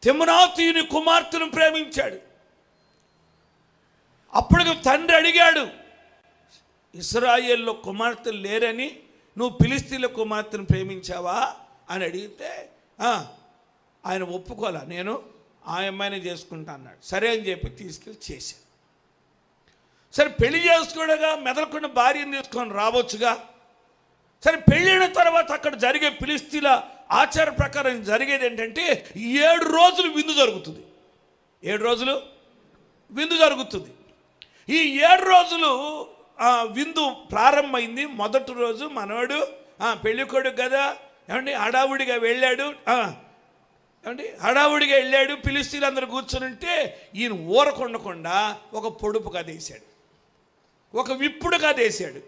తిమ్నాతీయుని కుమార్తెను ప్రేమించాడు. అప్పటికి తండ్రి అడిగాడు, ఇశ్రాయేల్లో కుమార్తెలు లేరని నువ్వు ఫిలిష్తీయుల కుమార్తెను ప్రేమించావా అని అడిగితే ఆయన ఒప్పుకోలే, నేను ఆ అమ్మాయిని చేసుకుంటా అన్నాడు. సరే అని చెప్పి తీసుకెళ్ళి చేశాను. సరే పెళ్లి చేసుకోవడగా మెదలకుండా భార్యను తీసుకొని రావచ్చుగా. సరే పెళ్ళిన తర్వాత అక్కడ జరిగే ఫిలిష్తీయుల ఆచార ప్రకారం జరిగేది ఏంటంటే 7 రోజులు విందు జరుగుతుంది. 7 రోజులు విందు జరుగుతుంది. ఈ 7 రోజులు విందు ప్రారంభమైంది. మొదటి రోజు మనవాడు పెళ్ళికొడుకు కదా ఏమండి హడావుడిగా వెళ్ళాడు. హడావుడిగా వెళ్ళాడు. ఫిలిష్తీయులు అందరూ కూర్చొని ఉంటే ఈయన ఊరకొండకుండా ఒక పొడుపు కథ వేశాడు, ఒక విప్పుడు కథ వేశాడు.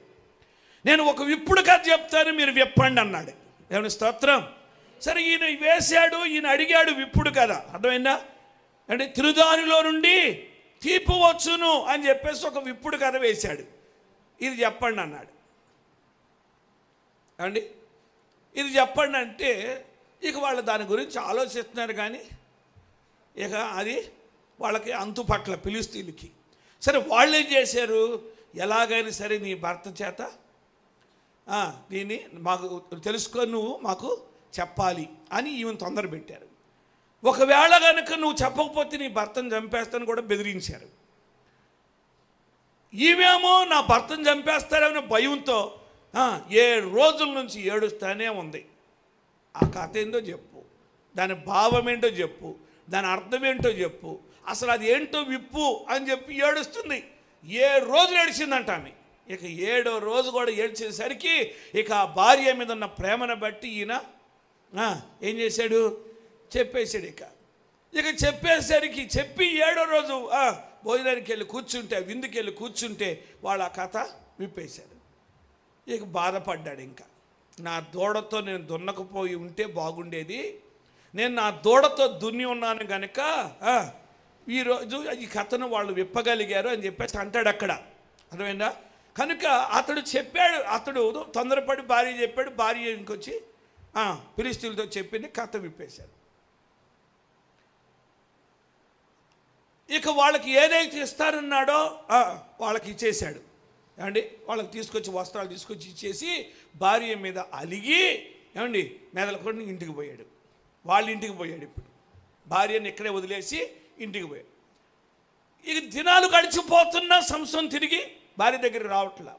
నేను ఒక విప్పుడు కథ చెప్తాను, మీరు విప్పండి అన్నాడు. ఏమన్నా స్తోత్రం. సరే ఈయన వేశాడు, ఈయన అడిగాడు విప్పుడు కథ. అర్థమైందా అంటే తిరుదానిలో నుండి తీపు వచ్చును అని చెప్పేసి ఒక విప్పుడు కథ వేశాడు. ఇది చెప్పండి అన్నాడు. అండి ఇది చెప్పండి అంటే ఇక వాళ్ళు దాని గురించి ఆలోచిస్తున్నారు, కానీ ఇక అది వాళ్ళకి అంతు పట్ల ఫిలిష్తీయులకి. సరే వాళ్ళు ఏం చేశారు, ఎలాగైనా సరే నీ భర్త చేత దీన్ని మాకు తెలుసుకొని నువ్వు మాకు చెప్పాలి అని ఈమెను తొందర పెట్టారు. ఒకవేళ కనుక నువ్వు చెప్పకపోతే నీ భర్తను చంపేస్తాను కూడా బెదిరించారు. ఈమెమో నా భర్తను చంపేస్తారనే భయంతో 7 రోజుల నుంచి ఏడుస్తూనే ఉంది. ఆ కథ ఏంటో చెప్పు, దాని భావం ఏంటో చెప్పు, దాని అర్థం ఏంటో చెప్పు, అసలు అది ఏంటో విప్పు అని చెప్పి ఏడుస్తుంది. 7 రోజులు ఏడిచిందంట ఆమె. ఇక 7వ రోజు కూడా ఏడ్చేసరికి ఇక ఆ భార్య మీద ఉన్న ప్రేమను బట్టి ఈయన ఏం చేశాడు, చెప్పేశాడు. ఇక చెప్పేసరికి చెప్పి 7వ రోజు భోజనానికి వెళ్ళి కూర్చుంటే, విందుకి వెళ్ళి కూర్చుంటే వాళ్ళు ఆ కథ విప్పేశాడు. ఇక బాధపడ్డాడు. ఇంకా నా దూడతో నేను దున్నకపోయి ఉంటే బాగుండేది, నేను నా దూడతో దున్ని ఉన్నాను కనుక ఈరోజు ఈ కథను వాళ్ళు విప్పగలిగారు అని చెప్పేసి అంటాడు అక్కడ. అర్థమైందా? కనుక అతడు చెప్పాడు, అతడు తొందరపడి భార్య చెప్పాడు. భార్య ఇంకొచ్చి ఫిలిష్తీయులతో చెప్పింది, కథ విప్పేశాడు. ఇక వాళ్ళకి ఏదైతే ఇస్తారన్నాడో వాళ్ళకి ఇచ్చేశాడు. ఏమండి వాళ్ళకి తీసుకొచ్చి వస్త్రాలు తీసుకొచ్చి ఇచ్చేసి భార్య మీద అలిగి ఏమండి మెదలకొని ఇంటికి పోయాడు. వాళ్ళ ఇంటికి పోయాడు. ఇప్పుడు భార్యను ఇక్కడే వదిలేసి ఇంటికి పోయాడు. ఇక దినాలు గడిచిపోతున్నా సంసోను తిరిగి భార్య దగ్గరికి రావట్లా.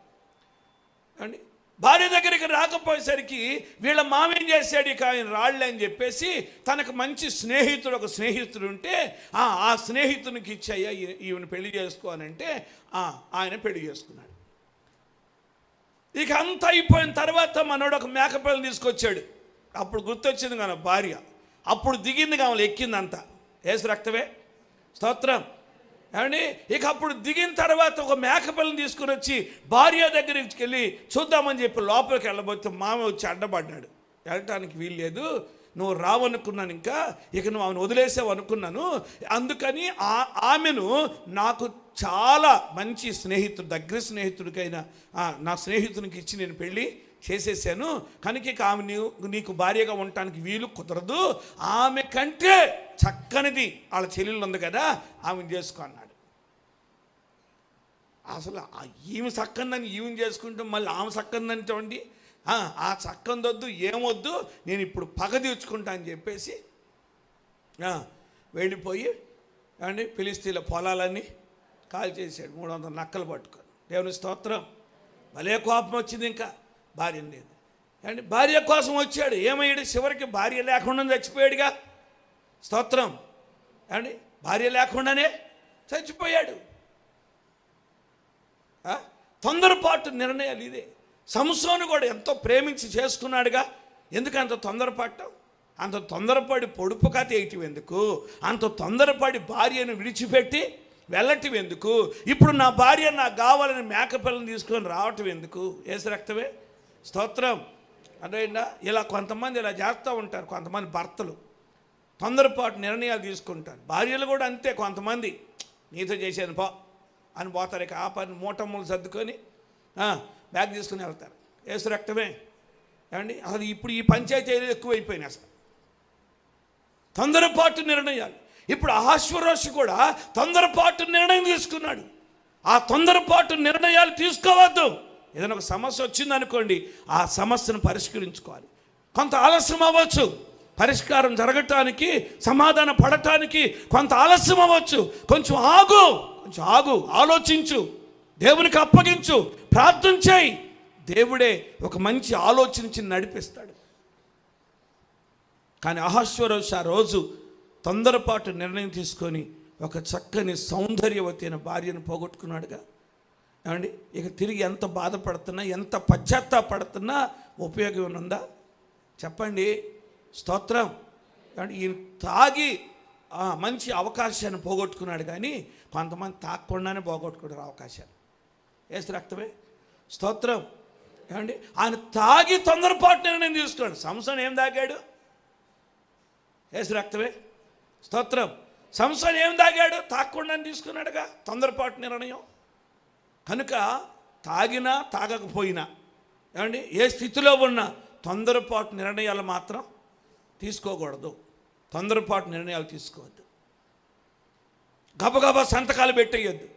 అండి భార్య దగ్గరికి రాకపోయేసరికి వీళ్ళ మామేం చేశాడు, ఇక ఆయన రాళ్ళే అని చెప్పేసి తనకు మంచి స్నేహితుడు ఒక స్నేహితుడు ఉంటే ఆ స్నేహితునికి ఇచ్చాయ్యా ఈవెను పెళ్లి చేసుకోవాలంటే ఆయన పెళ్లి చేసుకున్నాడు. ఇక అంతా అయిపోయిన తర్వాత మనోడు ఒక మేకపిల్లని తీసుకొచ్చాడు. అప్పుడు గుర్తొచ్చింది కానీ భార్య, అప్పుడు దిగింది కావాలి, ఎక్కిందంతా ఏసు రక్తమే. స్తోత్రం. ఏమండి ఇక అప్పుడు దిగిన తర్వాత ఒక మేకపిల్లని తీసుకుని వచ్చి భార్య దగ్గరికి వెళ్ళి చూద్దామని చెప్పి లోపలికి వెళ్ళబోతే మామ వచ్చి అడ్డపడ్డాడు. వెళ్ళటానికి వీల్లేదు, నువ్వు రావనుకున్నాను, ఇంకా ఇక నువ్వు ఆమెను వదిలేసావు అనుకున్నాను, అందుకని ఆమెను నాకు చాలా మంచి స్నేహితుడు, దగ్గర స్నేహితుడికైన నా స్నేహితునికి ఇచ్చి నేను పెళ్ళి చేసేసాను, కనుక ఇక ఆమె నీకు భార్యగా ఉండటానికి వీలు కుదరదు, ఆమె కంటే చక్కనిది వాళ్ళ చెల్లెలు ఉంది కదా ఆమెను చేసుకో అన్నాడు. అసలు ఈమె చక్కందని ఈమెను చేసుకుంటాం, మళ్ళీ ఆమె చక్కందని చూడండి, ఆ చక్కందొద్దు ఏమొద్దు, నేను ఇప్పుడు పగ తీర్చుకుంటా అని చెప్పేసి వెళ్ళిపోయి అండి ఫిలిష్తీయుల పొలాలన్నీ కాల్ చేశాడు. 300 నక్కలు పట్టుకొని. దేవుని స్తోత్రం. భలే కోపం వచ్చింది. ఇంకా భార్య లేదు అండి, భార్య కోసం వచ్చాడు. ఏమయ్యాడు, చివరికి భార్య లేకుండా చచ్చిపోయాడుగా. స్తోత్రం. అండి భార్య లేకుండానే చచ్చిపోయాడు. తొందరపాటు నిర్ణయాలు ఇదే. సంసోను కూడా ఎంతో ప్రేమించి చేసుకున్నాడుగా, ఎందుకు అంత తొందరపడటం, అంత తొందరపడి పొడుపు కథ వేయటం ఎందుకు, అంత తొందరపడి భార్యను విడిచిపెట్టి వెళ్ళటం ఎందుకు, ఇప్పుడు నా భార్య నాకు కావాలని మేకపిల్లని తీసుకొని రావటం ఎందుకు, ఏసు రక్తమే. స్తోత్రం. అదేనా ఇలా కొంతమంది ఇలా చేస్తూ ఉంటారు. కొంతమంది భర్తలు తొందరపాటు నిర్ణయాలు తీసుకుంటారు. భార్యలు కూడా అంతే, కొంతమంది నీతో చేసేది పో అని పోతారు. ఇక ఆ పని మూటమ్మలు సర్దుకొని బ్యాగ్ తీసుకుని వెళ్తారు. ఏసు రక్తమే. ఏమండి అసలు ఇప్పుడు ఈ పంచాయతీలు ఎక్కువైపోయినాయి. అసలు తొందరపాటు నిర్ణయాలు. ఇప్పుడు అహష్వేరోషు కూడా తొందరపాటు నిర్ణయం తీసుకున్నాడు. ఆ తొందరపాటు నిర్ణయాలు తీసుకోవద్దు. ఏదైనా ఒక సమస్య వచ్చిందనుకోండి, ఆ సమస్యను పరిష్కరించుకోవాలి. కొంత ఆలస్యం అవ్వచ్చు, పరిష్కారం జరగటానికి, సమాధాన పడటానికి కొంత ఆలస్యం అవ్వచ్చు. కొంచెం ఆగు, ఆలోచించు, దేవునికి అప్పగించు, ప్రార్థన చేయి. దేవుడే ఒక మంచి ఆలోచించి నడిపిస్తాడు. కానీ అహష్వేరోషు ఆ రోజు తొందరపాటు నిర్ణయం తీసుకొని ఒక చక్కని సౌందర్యవతి అయిన భార్యను పోగొట్టుకున్నాడుగా. ఏమండి, ఇక తిరిగి ఎంత బాధపడుతున్నా, ఎంత పశ్చాత్తాపడుతున్నా ఉపయోగం ఉందా చెప్పండి? స్తోత్రం. ఏమండి, ఈయన తాగి మంచి అవకాశాన్ని పోగొట్టుకున్నాడు, కానీ కొంతమంది తాగకుండానే పోగొట్టుకున్నారు అవకాశాలు. యేసు రక్తమే. స్తోత్రం. ఏమండి, ఆయన తాగి తొందరపాటు నిర్ణయం తీసుకున్నాడు. సంసోను ఏం తాగాడు? యేసు రక్తమే. స్తోత్రం. సంసోను ఏం తాగాడు? తాగకుండానే తీసుకున్నాడుగా, తొందరపాటు నిర్ణయం. కనుక తాగినా తాగకపోయినా, ఏమండి, ఏ స్థితిలో ఉన్నా తొందరపాటు నిర్ణయాలు మాత్రం తీసుకోకూడదు. తొందరపాటు నిర్ణయాలు తీసుకోవద్దు. గబగబా సంతకాలు పెట్టేయద్దు,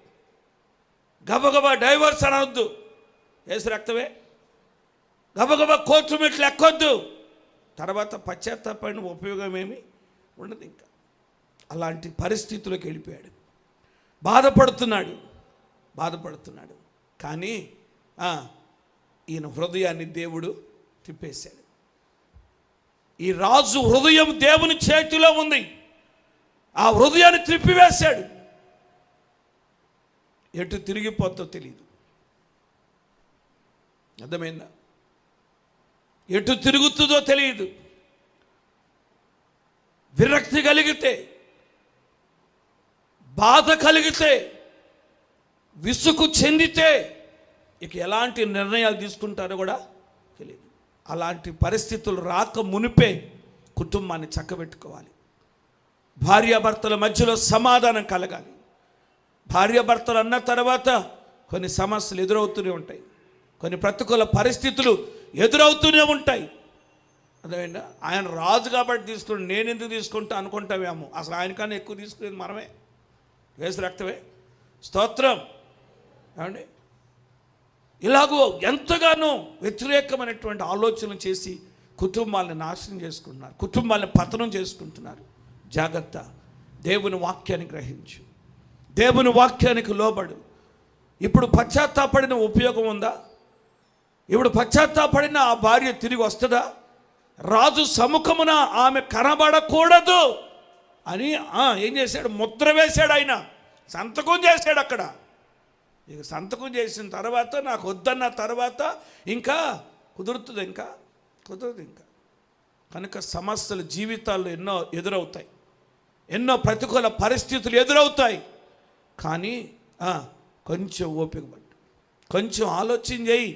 గబగబా డైవర్స్ అనవద్దు. యేసు రక్తమే. గబగబా కోర్టు మెట్లు ఎక్కొద్దు. తర్వాత పశ్చాత్తాపడిన ఉపయోగం ఏమి ఉండదు. ఇంకా అలాంటి పరిస్థితులకు వెళ్ళిపోయాడు. బాధపడుతున్నాడు. కానీ ఈయన హృదయాన్ని దేవుడు తిప్పేశాడు. ఈ రాజు హృదయం దేవుని చేతిలో ఉంది. ఆ హృదయాన్ని త్రిప్పివేశాడు. ఎటు తిరిగిపోతో తెలియదు. అర్థమైందా? ఎటు తిరుగుతుందో తెలియదు. విరక్తి కలిగితే, బాధ కలిగితే, విసుగు చెందితే ఇక ఎలాంటి నిర్ణయాలు తీసుకుంటారో కూడా తెలియదు. అలాంటి పరిస్థితులు రాక మునిపే కుటుంబాన్ని చక్కబెట్టుకోవాలి. భార్యాభర్తల మధ్యలో సమాధానం కలగాలి. భార్యాభర్తలు అన్న తర్వాత కొన్ని సమస్యలు ఎదురవుతూనే ఉంటాయి, కొన్ని ప్రతికూల పరిస్థితులు ఎదురవుతూనే ఉంటాయి. అదేంటా, ఆయన రాజు కాబట్టి తీసుకుని నేను ఎందుకు తీసుకుంటా అనుకుంటామేమో. అసలు ఆయనకన్నా ఎక్కువ తీసుకునేది మనమే. యేసు రక్తమే. స్తోత్రం. ఏమండి, ఇలాగో ఎంతగానో వ్యతిరేకమైనటువంటి ఆలోచనలు చేసి కుటుంబాలను నాశనం చేసుకుంటున్నారు, కుటుంబాలను పతనం చేసుకుంటున్నారు. జాగ్రత్త. దేవుని వాక్యాన్ని గ్రహించు, దేవుని వాక్యానికి లోబడు. ఇప్పుడు పశ్చాత్తాపడిన ఉపయోగం ఉందా? ఇప్పుడు పశ్చాత్తాపడిన ఆ భార్య తిరిగి వస్తుందా? రాజు సముఖమున ఆమె కనబడకూడదు అని ఏం చేశాడు? ముద్ర వేశాడు. ఆయన సంతకం చేశాడు అక్కడ. ఇక సంతకం చేసిన తర్వాత నాకు వద్దన్న తర్వాత ఇంకా కుదురుతుంది, ఇంకా కనుక సమస్యలు జీవితాల్లో ఎన్నో ఎదురవుతాయి, ఎన్నో ప్రతికూల పరిస్థితులు ఎదురవుతాయి. కానీ కొంచెం ఓపిక పట్టు, కొంచెం ఆలోచన చేయి.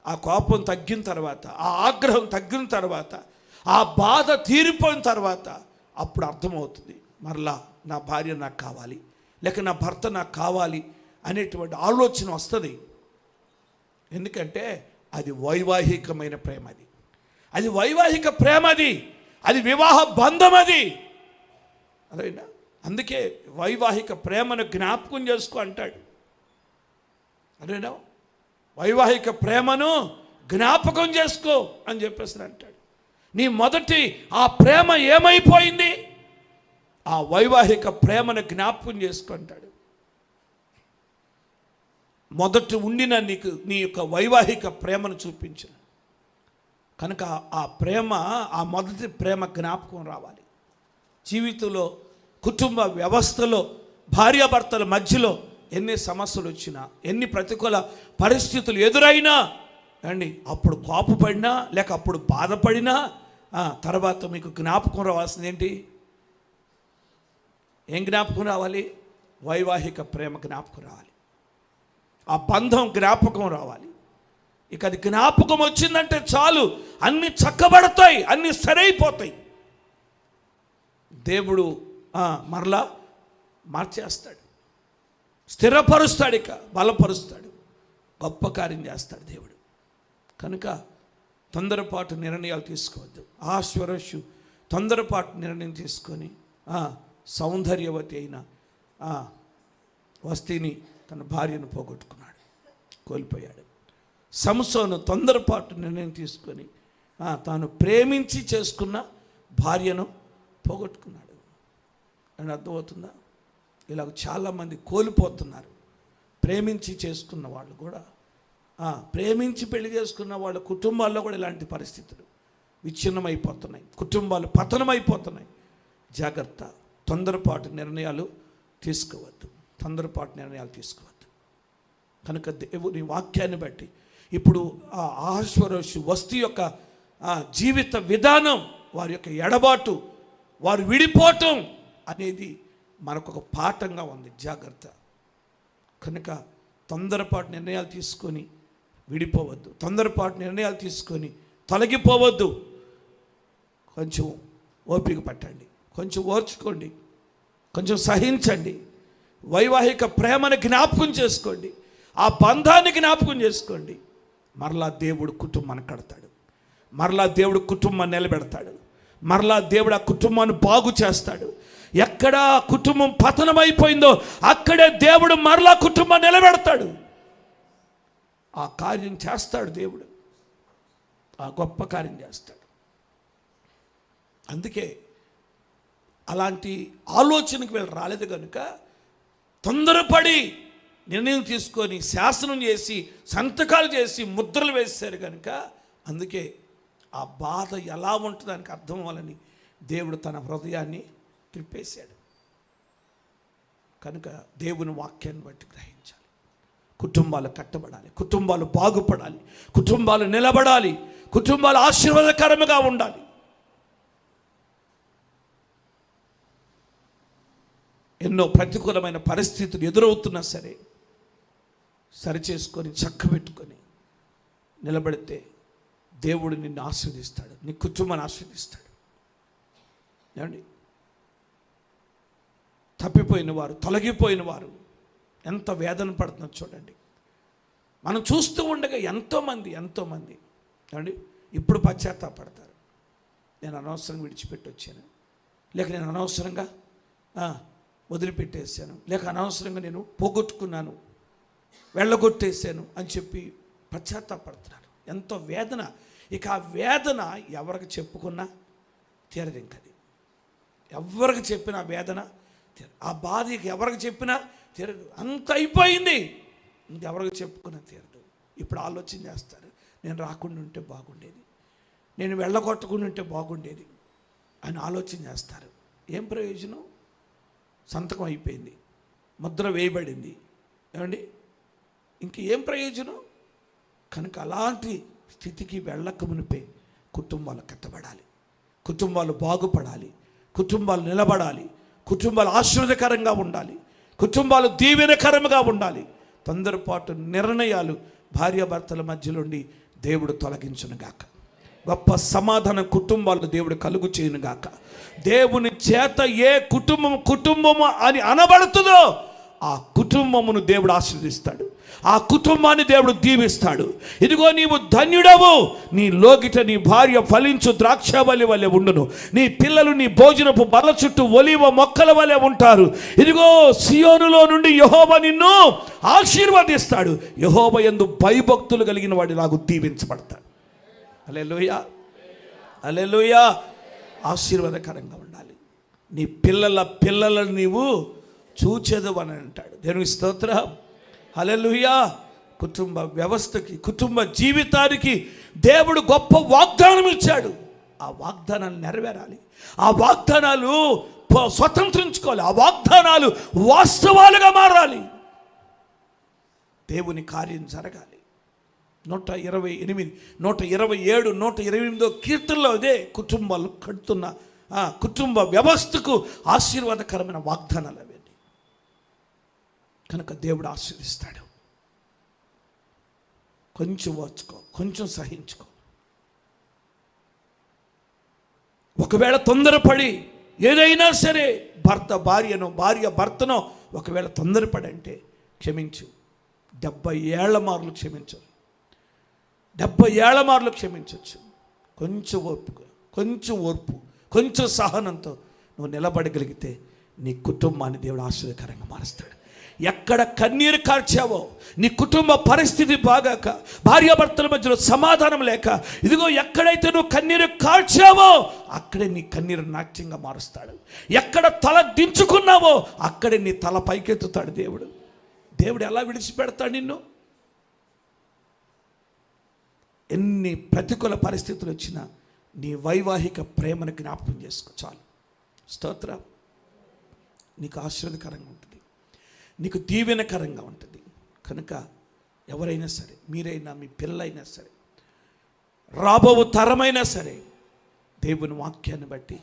ఆ కోపం తగ్గిన తర్వాత, ఆ ఆగ్రహం తగ్గిన తర్వాత, ఆ బాధ తీరిపోయిన తర్వాత అప్పుడు అర్థమవుతుంది, మరలా నా భార్య నాకు కావాలి, లేక నా భర్త నాకు కావాలి అనేటువంటి ఆలోచన వస్తుంది. ఎందుకంటే అది వైవాహికమైన ప్రేమ, అది వైవాహిక ప్రేమ, అది వివాహ బంధం. అదేనా? అందుకే వైవాహిక ప్రేమను జ్ఞాపకం చేసుకో అంటాడు. అదేనా? వైవాహిక ప్రేమను జ్ఞాపకం చేసుకో అని చెప్పేసి అంటాడు. నీ మొదటి ఆ ప్రేమ ఏమైపోయింది? ఆ వైవాహిక ప్రేమను జ్ఞాపకం చేసుకుంటాడు. మొదటి ఉండిన నీకు నీ యొక్క వైవాహిక ప్రేమను చూపించిన కనుక ఆ ప్రేమ, ఆ మొదటి ప్రేమ జ్ఞాపకం రావాలి. జీవితంలో, కుటుంబ వ్యవస్థలో, భార్యాభర్తల మధ్యలో ఎన్ని సమస్యలు వచ్చినా, ఎన్ని ప్రతికూల పరిస్థితులు ఎదురైనా అండి, అప్పుడు కోపపడినా లేక అప్పుడు బాధపడినా తర్వాత మీకు జ్ఞాపకం రావాల్సింది ఏంటి? ఏం జ్ఞాపకం రావాలి? వైవాహిక ప్రేమ జ్ఞాపకం రావాలి. ఆ బంధం జ్ఞాపకం రావాలి. ఇక అది జ్ఞాపకం వచ్చిందంటే చాలు, అన్నీ చక్కబడతాయి, అన్నీ సరైపోతాయి. దేవుడు మరలా మార్చేస్తాడు, స్థిరపరుస్తాడు, ఇక బలపరుస్తాడు, గొప్ప కార్యం చేస్తాడు దేవుడు. కనుక తొందరపాటు నిర్ణయాలు తీసుకోవద్దు. అహష్వేరోషు తొందరపాటు నిర్ణయం తీసుకొని సౌందర్యవతి అయిన వస్తీని తన భార్యను పోగొట్టుకున్నాడు, కోల్పోయాడు. సంసోను తొందరపాటు నిర్ణయం తీసుకొని తాను ప్రేమించి చేసుకున్న భార్యను పోగొట్టుకున్నాడు. అని అర్థమవుతుందా? ఇలాగ చాలామంది కోల్పోతున్నారు. ప్రేమించి చేసుకున్న వాళ్ళు కూడా, ప్రేమించి పెళ్లి చేసుకున్న వాళ్ళ కుటుంబాల్లో కూడా ఇలాంటి పరిస్థితులు విచ్ఛిన్నమైపోతున్నాయి, కుటుంబాలు పతనమైపోతున్నాయి. జాగ్రత్త, తొందరపాటు నిర్ణయాలు తీసుకోవద్దు, తొందరపాటు నిర్ణయాలు తీసుకోవద్దు. కనుక దేవుని వాక్యాన్ని బట్టి ఇప్పుడు ఆ అహష్వేరోషు వస్తీ యొక్క జీవిత విధానం, వారి యొక్క ఎడబాటు, వారు విడిపోవటం అనేది మనకొక పాఠంగా ఉంది. జాగ్రత్త. కనుక తొందరపాటు నిర్ణయాలు తీసుకొని విడిపోవద్దు, తొందరపాటు నిర్ణయాలు తీసుకొని తొలగిపోవద్దు. కొంచెం ఓపిక పట్టండి, కొంచెం ఓర్చుకోండి, కొంచెం సహించండి. వైవాహిక ప్రేమను జ్ఞాపకం చేసుకోండి, ఆ బంధాన్ని జ్ఞాపకం చేసుకోండి. మరలా దేవుడు కుటుంబాన్ని కడతాడు, మరలా దేవుడు కుటుంబాన్ని నిలబెడతాడు, మరలా దేవుడు ఆ కుటుంబాన్ని బాగు చేస్తాడు. ఎక్కడ కుటుంబం పతనమైపోయిందో అక్కడే దేవుడు మరలా కుటుంబాన్ని నిలబెడతాడు. ఆ కార్యం చేస్తాడు దేవుడు, ఆ గొప్ప కార్యం చేస్తాడు. అందుకే అలాంటి ఆలోచనకు వీళ్ళు రాలేదు కనుక తొందరపడి నిర్ణయం తీసుకొని శాసనం చేసి సంతకాలు చేసి ముద్రలు వేశారు కనుక అందుకే ఆ బాధ ఎలా ఉంటుందో దానికి అర్థం అవ్వాలని దేవుడు తన హృదయాన్ని త్రిప్పేశాడు. కనుక దేవుని వాక్యాన్ని బట్టి గ్రహించాలి. కుటుంబాలు కట్టబడాలి, కుటుంబాలు బాగుపడాలి, కుటుంబాలు నిలబడాలి, కుటుంబాలు ఆశీర్వాదకరంగా ఉండాలి. ఎన్నో ప్రతికూలమైన పరిస్థితులు ఎదురవుతున్నా సరే సరిచేసుకొని చక్కబెట్టుకొని నిలబడితే దేవుడు నిన్ను ఆశీర్వదిస్తాడు, నీ కుటుంబాన్ని ఆశీర్వదిస్తాడు. ఏమండి, తప్పిపోయిన వారు, తొలగిపోయిన వారు ఎంత వేదన పడుతున్నారు చూడండి. మనం చూస్తూ ఉండగా ఎంతోమంది ఏమండి ఇప్పుడు పశ్చాత్తాపడతారు. నేను అనవసరంగా విడిచిపెట్టి వచ్చాను, లేక నేను అనవసరంగా వదిలిపెట్టేశాను, లేక అనవసరంగా నేను పోగొట్టుకున్నాను, వెళ్ళగొట్టేశాను అని చెప్పి పశ్చాత్తాపడుతున్నారు. ఎంతో వేదన. ఇక ఆ వేదన ఎవరికి చెప్పుకున్నా తీరదు. ఇంకది ఎవరికి చెప్పినా వేదన తీరదు, ఆ బాధ ఎవరికి చెప్పినా తీరదు. అంత అయిపోయింది, ఇంకెవరికి చెప్పుకున్నా తీరదు. ఇప్పుడు ఆలోచన చేస్తారు, నేను రాకుండా ఉంటే బాగుండేది, నేను వెళ్ళగొట్టకుండా ఉంటే బాగుండేది అని ఆలోచన చేస్తారు. ఏం ప్రయోజనం? సంతకం అయిపోయింది, ముద్ర వేయబడింది. ఏమండి, ఇంకేం ప్రయోజనం? కనుక అలాంటి స్థితికి వెళ్ళక మునిపే కుటుంబాలు కట్టబడాలి, కుటుంబాలు బాగుపడాలి, కుటుంబాలు నిలబడాలి, కుటుంబాలు ఆశీర్వాదకరంగా ఉండాలి, కుటుంబాలు దీవెనకరంగా ఉండాలి. తొందరపాటు నిర్ణయాలు భార్యాభర్తల మధ్యలోండి దేవుడు తొలగించునుగాక. గొప్ప సమాధానం కుటుంబాలకు దేవుడు కలుగు చేయనుగాక. దేవుని చేత ఏ కుటుంబము అని అనబడుతుందో ఆ కుటుంబమును దేవుడు ఆశీర్వదిస్తాడు, ఆ కుటుంబాన్ని దేవుడు దీవిస్తాడు. ఇదిగో నీవు ధన్యుడవు, నీ లోగిట నీ భార్య ఫలించు ద్రాక్షవల్లి వలె ఉండును, నీ పిల్లలు నీ భోజనపు బల్ల చుట్టూ ఒలీవ మొక్కల వలె ఉంటారు. ఇదిగో సియోనులో నుండి యెహోవా నిన్ను ఆశీర్వదిస్తాడు. యెహోవా యందు భయభక్తులు కలిగిన వాడు నాకు దీవించబడతాడు. హల్లెలూయా, హల్లెలూయా. ఆశీర్వాదకరంగా ఉండాలి. నీ పిల్లలను నీవు చూచెదవు అని అంటాడు. దేవునికి స్తోత్రం, హల్లెలూయా. కుటుంబ వ్యవస్థకి, కుటుంబ జీవితానికి దేవుడు గొప్ప వాగ్దానం ఇచ్చాడు. ఆ వాగ్దానాలు నెరవేరాలి, ఆ వాగ్దానాలు స్వతంత్రించుకోవాలి, ఆ వాగ్దానాలు వాస్తవాలుగా మారాలి, దేవుని కార్యం జరగాలి. 128, 127, 128 కీర్తనలో అదే కుటుంబాలు కడుతున్న కుటుంబ వ్యవస్థకు ఆశీర్వాదకరమైన వాగ్దానాలు అవన్నీ. కనుక దేవుడు ఆశీర్వదిస్తాడు. కొంచెం ఓర్చుకో, కొంచెం సహించుకో. ఒకవేళ తొందరపడి ఏదైనా సరే భర్త భార్యనో, భార్య భర్తనో ఒకవేళ తొందరపడి అంటే క్షమించు. 70 ఏళ్ల మార్లు క్షమించు, 70 ఏళ్ల మార్లు క్షమించవచ్చు. కొంచెం ఓర్పు, కొంచెం సహనంతో నువ్వు నిలబడగలిగితే నీ కుటుంబాన్ని దేవుడు ఆశ్చర్యకరంగా మారుస్తాడు. ఎక్కడ కన్నీరు కార్చావో, నీ కుటుంబ పరిస్థితి బాగాక, భార్యాభర్తల మధ్యలో సమాధానం లేక, ఇదిగో ఎక్కడైతే నువ్వు కన్నీరు కార్చావో అక్కడే నీ కన్నీరు నాట్యంగా మారుస్తాడు. ఎక్కడ తల దించుకున్నావో అక్కడే నీ తల పైకెత్తుతాడు దేవుడు. దేవుడు ఎలా విడిచిపెడతాడు నిన్ను? ఎన్ని ప్రతికూల పరిస్థితులు వచ్చినా నీ వైవాహిక ప్రేమను జ్ఞాపకం చేసుకో చాలు. స్తోత్రం. నీకు ఆశీర్వాదకరంగా ఉంటుంది, నీకు దీవెనకరంగా ఉంటుంది. కనుక ఎవరైనా సరే, మీరైనా మీ పిల్లలైనా సరే, రాబో తరమైనా సరే, దేవుని వాక్యాన్ని బట్టి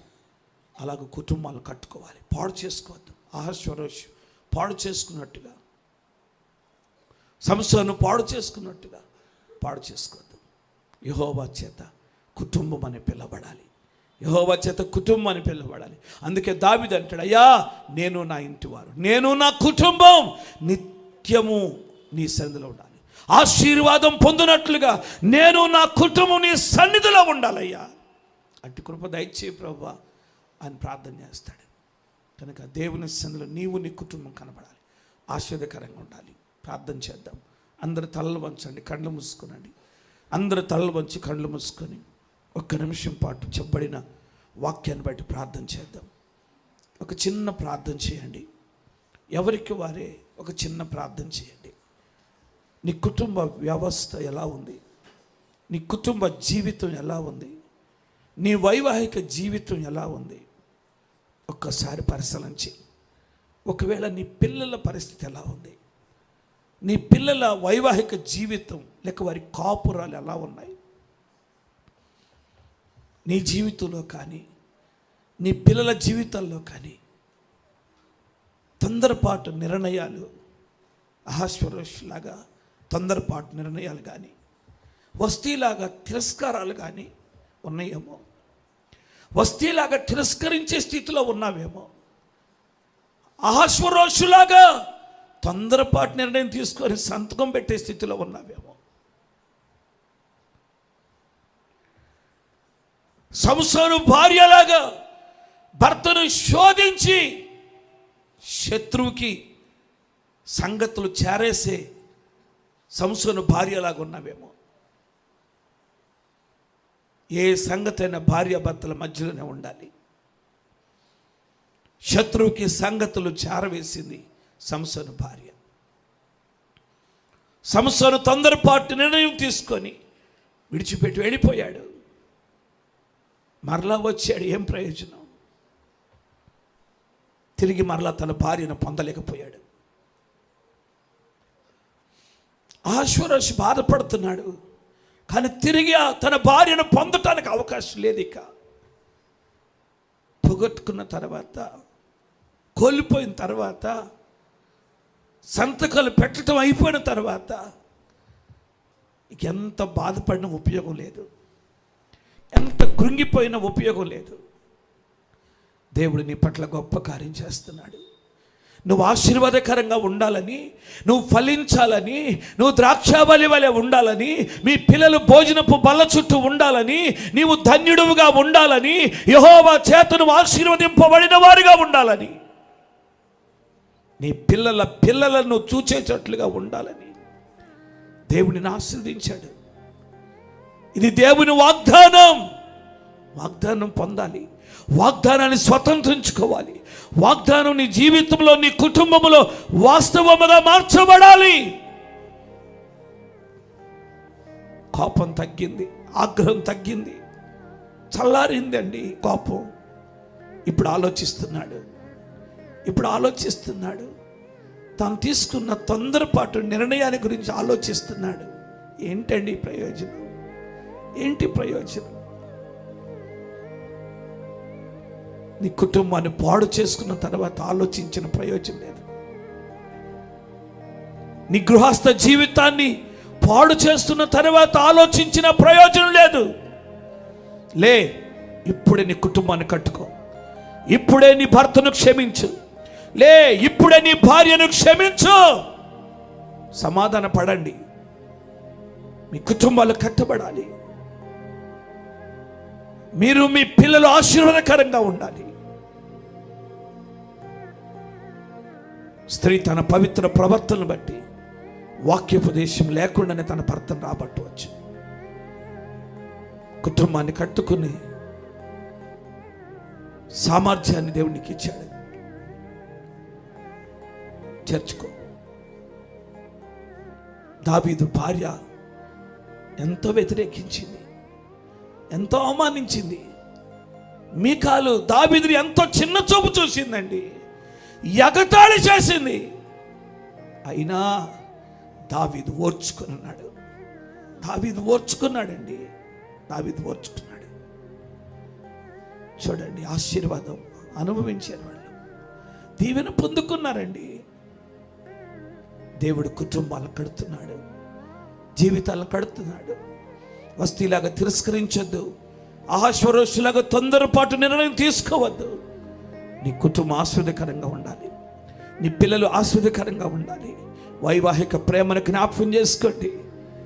అలాగ కుటుంబాలు కట్టుకోవాలి. పాడు చేసుకోవద్దు. అహశ్వరోషు పాడు చేసుకున్నట్టుగా, సంసోను పాడు చేసుకున్నట్టుగా పాడు చేసుకోవద్దు. యెహోవా చేత కుటుంబం అని పిలవబడాలి. యెహోవా చేత కుటుంబం అని పిలవబడాలి. అందుకే దావీదు అంటాడు, అయ్యా నేను నా ఇంటివారు, నేను నా కుటుంబం నిత్యము నీ సన్నిధిలో ఉండాలి. ఆశీర్వాదం పొందినట్లుగా నేను నా కుటుంబం నీ సన్నిధిలో ఉండాలయ్యా. అట్టి కృప దయచేయి ప్రభువా అని ప్రార్థన చేస్తాడు. కనుక దేవుని సన్నిధిలో నీవు నీ కుటుంబం కనబడాలి, ఆశీర్వాదకరంగా ఉండాలి. ప్రార్థన చేద్దాం. అందరు తలలు వంచండి, కళ్ళు మూసుకునండి. అందరు తలలు వంచి కళ్ళు మూసుకొని ఒక్క నిమిషం పాటు చెప్పబడిన వాక్యాన్ని బట్టి ప్రార్థన చేద్దాం. ఒక చిన్న ప్రార్థన చేయండి. ఎవరికి వారే ఒక చిన్న ప్రార్థన చేయండి. నీ కుటుంబ వ్యవస్థ ఎలా ఉంది? నీ కుటుంబ జీవితం ఎలా ఉంది? నీ వైవాహిక జీవితం ఎలా ఉంది? ఒక్కసారి పరిశీలన చేయి. ఒకవేళ నీ పిల్లల పరిస్థితి ఎలా ఉంది? నీ పిల్లల వైవాహిక జీవితం లేక వారి కాపురాలు ఎలా ఉన్నాయి? నీ జీవితంలో కానీ, నీ పిల్లల జీవితాల్లో కానీ తొందరపాటు నిర్ణయాలు, అహశ్వరోషులాగా తొందరపాటు నిర్ణయాలు కానీ, వస్తీలాగా తిరస్కారాలు కానీ ఉన్నాయేమో. వస్తీలాగా తిరస్కరించే స్థితిలో ఉన్నావేమో. అహశ్వరోషులాగా తొందరపాటు నిర్ణయం తీసుకొని సంతకం పెట్టే స్థితిలో ఉన్నావేమో. సంసోను భార్యలాగా భర్తను శోధించి శత్రువుకి సంగతులు చేరేసే సంసోను భార్యలాగా ఉన్నావేమో. ఏ సంగతి అయినా భార్యాభర్తల మధ్యలోనే ఉండాలి. శత్రువుకి సంగతులు చేరవేసింది సంసోను భార్య. సంసోను తొందరపాటు నిర్ణయం తీసుకొని విడిచిపెట్టి వెళ్ళిపోయాడు. మరలా వచ్చాడు, ఏం ప్రయోజనం? తిరిగి మరలా తన భార్యను పొందలేకపోయాడు. అహశ్వరోషు బాధపడుతున్నాడు, కానీ తిరిగి తన భార్యను పొందటానికి అవకాశం లేదు. ఇక పొగట్టుకున్న తర్వాత, కోల్పోయిన తర్వాత, సంతకాలు పెట్టడం అయిపోయిన తర్వాత ఎంత బాధపడిన ఉపయోగం లేదు, ఎంత కృంగిపోయిన ఉపయోగం లేదు. దేవుడు నీ పట్ల గొప్ప కార్యం చేస్తున్నాడు. నువ్వు ఆశీర్వాదకరంగా ఉండాలని, నువ్వు ఫలించాలని, నువ్వు ద్రాక్షావళి వలె ఉండాలని, మీ పిల్లలు భోజనపు బల్ల చుట్టూ ఉండాలని, నీవు ధన్యుడుగా ఉండాలని, యెహోవా చేత నువ్వు ఆశీర్వదింపబడిన వారుగా ఉండాలని, నీ పిల్లలను చూచేటట్లుగా ఉండాలని దేవుడిని ఆశీర్వదించాడు. ఇది దేవుని వాగ్దానం. వాగ్దానం పొందాలి, వాగ్దానాన్ని స్వతంత్రించుకోవాలి. వాగ్దానం నీ జీవితంలో, నీ కుటుంబంలో వాస్తవముగా మార్చబడాలి. కోపం తగ్గింది, ఆగ్రహం తగ్గింది, చల్లారిందండి కోపం. ఇప్పుడు ఆలోచిస్తున్నాడు. తాను తీసుకున్న తొందరపాటు నిర్ణయాన్ని గురించి ఆలోచిస్తున్నాడు. ఏంటండి ప్రయోజనం? ఏంటి ప్రయోజనం? నీ కుటుంబాన్ని పాడు చేసుకున్న తర్వాత ఆలోచించిన ప్రయోజనం లేదు. నీ గృహస్థ జీవితాన్ని పాడు చేస్తున్న తర్వాత ఆలోచించిన ప్రయోజనం లేదు. ఇప్పుడే నీ కుటుంబాన్ని కట్టుకో. ఇప్పుడే నీ భర్తను క్షమించు. ఇప్పుడే నీ భార్యను క్షమించు. సమాధాన పడండి. మీ కుటుంబాలు కట్టబడాలి. మీరు మీ పిల్లలు ఆశీర్వాదకరంగా ఉండాలి. స్త్రీ తన పవిత్ర ప్రవర్తనను బట్టి వాక్యోపదేశం లేకుండానే తన భర్తను రాబట్టవచ్చు. కుటుంబాన్ని కట్టుకుని సామర్థ్యాన్ని దేవునికి ఇచ్చాడు. చేర్చుకో. దావీదు భార్య ఎంతో వ్యతిరేకించింది, ఎంతో అవమానించింది. మీకాలు దావీదుని ఎంతో చిన్న చూపు చూసిందండి, ఎగతాళి చేసింది. అయినా దావీదు ఓర్చుకున్నాడు. దావీదు ఓర్చుకున్నాడండి. దావీదు ఓర్చుకున్నాడు. చూడండి, ఆశీర్వాదం అనుభవించారు వాళ్ళు, దీవెన పొందుకున్నారండి. దేవుడు కుటుంబాలు కడుతున్నాడు, జీవితాలను కడుతున్నాడు. వస్తీలాగా తిరస్కరించొద్దు, ఆహాశ్వరోషులాగా తొందరపాటు నిర్ణయం తీసుకోవద్దు. నీ కుటుంబం ఆస్వాదకరంగా ఉండాలి, నీ పిల్లలు ఆస్వాదకరంగా ఉండాలి. వైవాహిక ప్రేమను జ్ఞాపకం చేసుకోండి,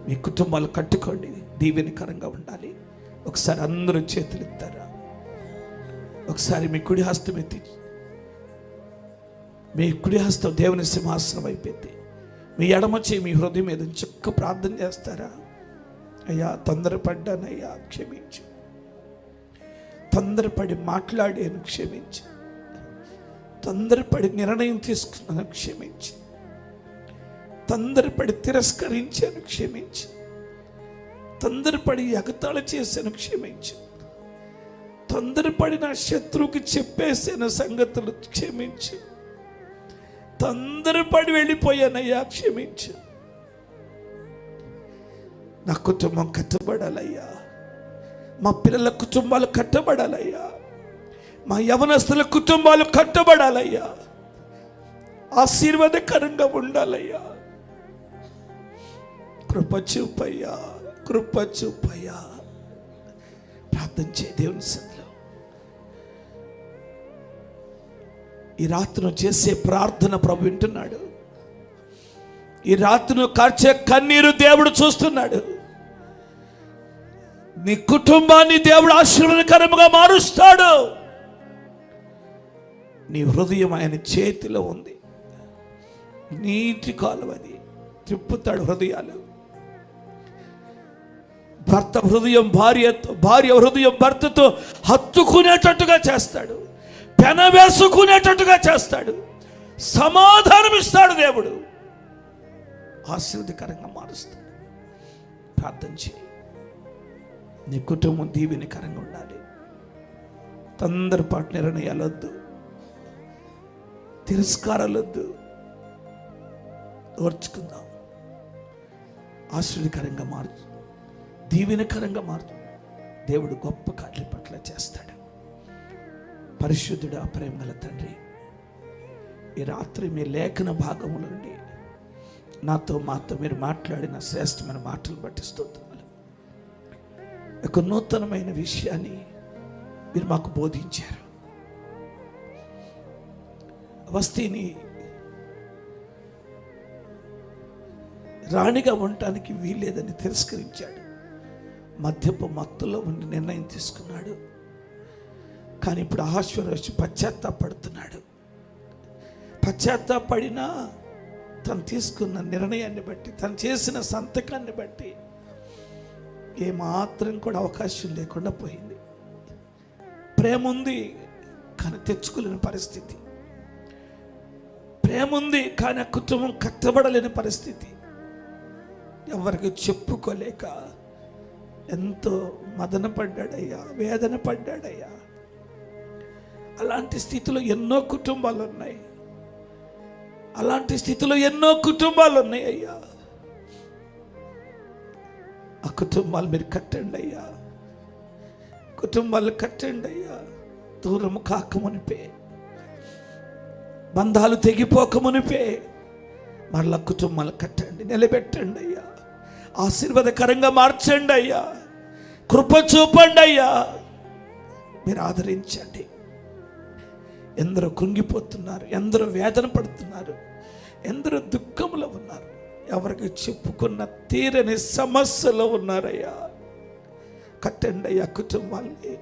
మీ కుటుంబాలు కట్టుకోండి, దీవెనకరంగా ఉండాలి. ఒకసారి అందరూ చేతులు ఎత్తారా? ఒకసారి మీ కుడి హస్తం ఎత్తి, మీ కుడి హస్తం దేవుని సింహాసనం అయిపోయింది, మీ ఎడమ చేయి మీ హృదయం మీద చక్క ప్రార్థన చేస్తారా? అయ్యా, తొందరపడ్డానయ్యా, క్షమించు. తొందరపడి మాట్లాడాను, క్షమించు. తొందరపడి నిర్ణయం తీసుకున్నాను, క్షమించు. తొందరపడి తిరస్కరించాను, క్షమించు. తొందరపడి ఎగతాళి చేశాను, క్షమించు. తొందరపడి నా శత్రువుకి చెప్పేసిన సంగతులు క్షమించు. తొందరపడి వెళ్ళిపోయానయ్యా, క్షమించు. నా కుటుంబం కట్టబడాలయ్యా, మా పిల్లల కుటుంబాలు కట్టబడాలయ్యా, మా యవనస్తుల కుటుంబాలు కట్టబడాలయ్యా, ఆశీర్వాదకరంగా ఉండాలయ్యా. కృప చూపయ్యా, కృప చూపయ్యా. ప్రార్థన చేయ దేవుని సన్నిధిలో. ఈ రాత్రి చేసే ప్రార్థన ప్రభు వింటున్నాడు. ఈ రాత్రి కార్చే కన్నీరు దేవుడు చూస్తున్నాడు. నీ కుటుంబాన్ని దేవుడు ఆశీర్వాదకరంగా మారుస్తాడు. నీ హృదయం ఆయన చేతిలో ఉంది. నీటి కాలువది తిప్పుతాడు హృదయాలు. భర్త హృదయం భార్యతో, భార్య హృదయం భర్తతో హత్తుకునేటట్టుగా చేస్తాడు, పెనవేసుకునేటట్టుగా చేస్తాడు, సమాధానం ఇస్తాడు దేవుడు, ఆశీర్వాదకరంగా మారుస్తాడు. ప్రార్థన చేయి. నీ కుటుంబం దీవెనకరంగా ఉండాలి. తొందరపాటు నిర్ణయాలు వద్దు, తిరస్కారాలొద్దు. ఓర్చుకుందాం. ఆశీర్వాదకరంగా మారు, దీవెనకరంగా మారు. దేవుడు గొప్ప కార్యాల పట్ల చేస్తాడు. పరిశుద్ధుడా, ప్రేమగల తండ్రి, ఈ రాత్రి మీ లేఖన భాగముల నుండి నాతో మాతో మీరు మాట్లాడిన శ్రేష్టమైన మాటలు బట్టి స్తోత్రాలు. ఒక నూతనమైన విషయాన్ని మీరు మాకు బోధించారు. వస్తీని రాణిగా ఉండటానికి వీల్లేదని తిరస్కరించాడు. మద్యపు మత్తులో ఉండి నిర్ణయం తీసుకున్నాడు. కానీ ఇప్పుడు అహష్వేరోషు పశ్చాత్తాపడుతున్నాడు. పశ్చాత్తాపడినా తను తీసుకున్న నిర్ణయాన్ని బట్టి, తను చేసిన సంతకాన్ని బట్టి ఏమాత్రం కూడా అవకాశం లేకుండా పోయింది. ప్రేమ ఉంది కానీ తెచ్చుకోలేని పరిస్థితి. ప్రేమ ఉంది కానీ ఆ కుటుంబం కట్టబడలేని పరిస్థితి. ఎవరికి చెప్పుకోలేక ఎంతో మదన పడ్డాడయ్యా, వేదన పడ్డాడయ్యా. అలాంటి స్థితిలో ఎన్నో కుటుంబాలు ఉన్నాయి. అలాంటి స్థితిలో ఎన్నో కుటుంబాలు ఉన్నాయి అయ్యా. ఆ కుటుంబాలు మీరు కట్టండి అయ్యా, కుటుంబాలు కట్టండి అయ్యా. దూరము కాకమునిపే, బంధాలు తెగిపోకమునిపే మరలా కుటుంబాలు కట్టండి, నిలబెట్టండి అయ్యా. ఆశీర్వాదకరంగా మార్చండి అయ్యా. కృప చూపండి అయ్యా. మీరు ఆదరించండి. ఎందరో కృంగిపోతున్నారు, ఎందరో వేదన పడుతున్నారు, ఎందరో దుఃఖంలో ఉన్నారు, ఎవరికి చెప్పుకున్న తీరని సమస్యలో ఉన్నారయ్యా. కట్టండి అయ్యా కుటుంబాల్ని,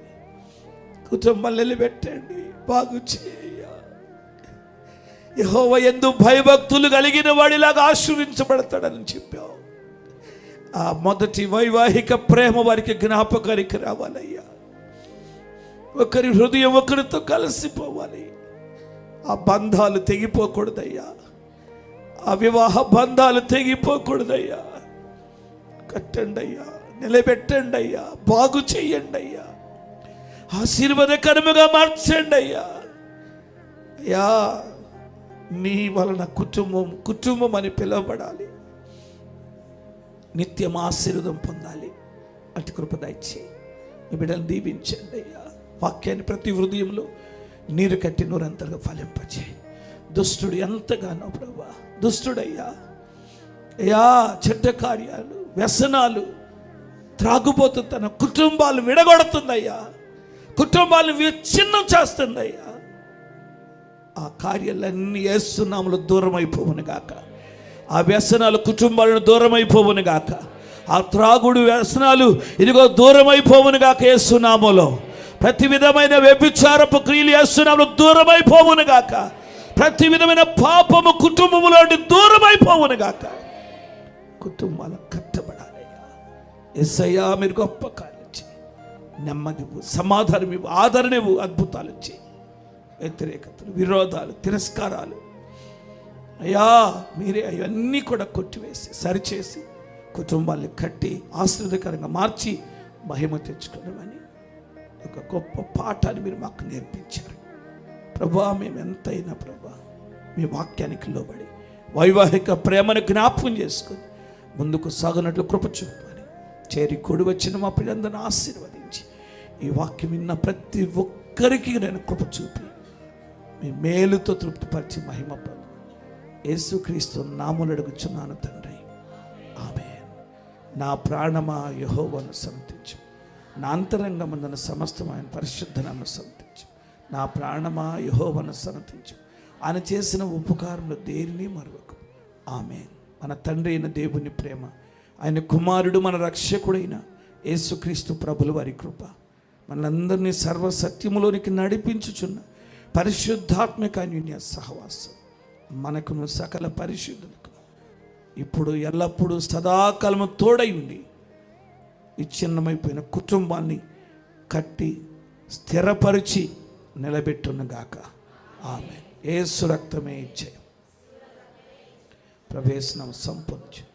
కుటుంబాలు నిలబెట్టండి, బాగు చేయ్యా. యెహోవా యందు భయభక్తులు కలిగిన వాడిలాగా ఆశీర్వించబడతాడని చెప్పావు. ఆ మొదటి వైవాహిక ప్రేమ వారికి జ్ఞాపకానికి రావాలయ్యా. ఒకరి హృదయం ఒకరితో కలిసిపోవాలి. ఆ బంధాలు తెగిపోకూడదయ్యా. ఆ వివాహ బంధాలు తెగిపోకూడదయ్యా. కట్టండి అయ్యా, నిలబెట్టండి అయ్యా, బాగు చెయ్యండి అయ్యా, ఆశీర్వాదకరముగా మార్చండి అయ్యా. అయ్యా, నీ వలన కుటుంబం అని పిలువబడాలి, నిత్యం ఆశీర్వాదం పొందాలి. అటు కృప దయచేయి. మీ బిడ్డలను దీవించండి అయ్యా. వాక్యాన్ని ప్రతి హృదయంలో నీరు కట్టి నూరంతగా ఫలింపచేయి. దుష్టుడు ఎంతగానో ప్రభా, దుష్టుడయ్యా అయ్యా, చెడ్డ కార్యాలు, వ్యసనాలు, త్రాగుబోతు తన కుటుంబాలు విడగొడుతుందయ్యా, కుటుంబాలను విచ్ఛిన్నం చేస్తుందయ్యా. ఆ కార్యాలన్నీ యేసు నామములో దూరం అయిపోవును గాక. ఆ వ్యసనాలు కుటుంబాలను దూరం అయిపోవును గాక. ఆ త్రాగుడు వ్యసనాలు ఇదిగో దూరం అయిపోవును గాక యేసు నామములో. ప్రతి విధమైన వ్యభిచారపు క్రియలు యేసు నామములో దూరం అయిపోవును గాక. ప్రతి విధమైన పాపము కుటుంబములో దూరం అయిపోవును గాక. కుటుంబాలు కట్టబడాలయ్యా. యేసయ్యా, మీరు గొప్ప కార్యం చేయి. నెమ్మది, సమాధానం, ఆదరణ, అద్భుతాలు చేయి. వ్యతిరేకతలు, విరోధాలు, తిరస్కారాలు అయ్యా మీరే అవన్నీ కూడా కొట్టివేసి సరిచేసి కుటుంబాన్ని కట్టి ఆశీర్వాదకరంగా మార్చి మహిమ తెచ్చుకున్నామని ఒక గొప్ప పాఠాన్ని మీరు మాకు నేర్పించారు ప్రభా. మేము ఎంతైనా ప్రభా మీ వాక్యానికి లోబడి వైవాహిక ప్రేమను జ్ఞాపకం చేసుకొని ముందుకు సాగునట్లు కృప చూపాలి. చేరి కూడి వచ్చిన మా పిల్లలందరిని ఆశీర్వదించి ఈ వాక్యం విన్న ప్రతి ఒక్కరికి నేను కృప చూపి మీ మేలుతో తృప్తిపరిచి మహిమ పొంది యేసుక్రీస్తు నామములో అడుగుచున్నాను తండ్రి, ఆమేన్. నా ప్రాణమా యెహోవాను సన్నుతించు, నా అంతరంగమందున సమస్తమైన పరిశుద్ధ నామమును సన్నుతించు. నా ప్రాణమా యెహోవాను సన్నుతించు, ఆయన చేసిన ఉపకారంలో దేనిని మరువకు. ఆమేన్. మన తండ్రి అయిన దేవుని ప్రేమ, ఆయన కుమారుడు మన రక్షకుడైన యేసుక్రీస్తు ప్రభుల వారి కృప, మనందరినీ సర్వసత్యములోనికి నడిపించుచున్న పరిశుద్ధాత్మిక అన్యోన్య సహవాసం మనకును సకల పరిశుద్ధులకు ఇప్పుడు ఎల్లప్పుడూ సదాకాలము తోడై ఉండి విచ్ఛిన్నమైపోయిన కుటుంబాన్ని కట్టి స్థిరపరిచి నిలబెట్టునుగాక. ఆమేన్. యేసు రక్తమే ఇచ్చే ప్రవేశనం సంపూర్ణ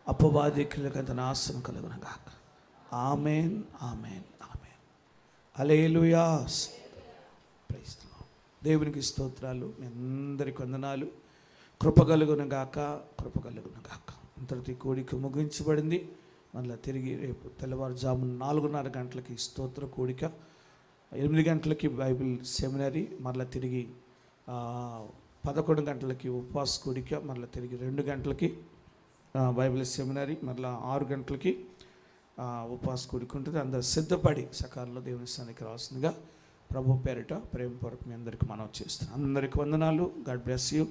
అపవాది క్రియలకు నాశనం కలుగునుగాక. Amen, amen, amen. Hallelujah. Praise the Lord. దేవునికి స్తోత్రాలు. మీ అందరికి వందనాలు. కృపగలుగునుగాక, కృపగలుగునుగాక. ఇంతటి కూడిక ముగించబడింది. మళ్ళీ తిరిగి రేపు తెల్లవారుజామున 4:30 గంటలకి స్తోత్ర కూడిక, 8 గంటలకి బైబిల్ సెమినరీ, మళ్ళీ తిరిగి 11 గంటలకి ఉపవాస కూడిక, మళ్ళీ తిరిగి 2 గంటలకి బైబిల్ సెమినరీ, మళ్ళీ 6 గంటలకి ఉపవాస కూడిక ఉంటుంది. అందరూ సిద్ధపడి సకాలంలో దేవుని సన్నిధికి రావాల్సిందిగా ప్రభు పేరిట ప్రేమపూర్వక మీ అందరికీ మనవి చేస్తున్నాను. అందరికీ వందనాలు. God bless you.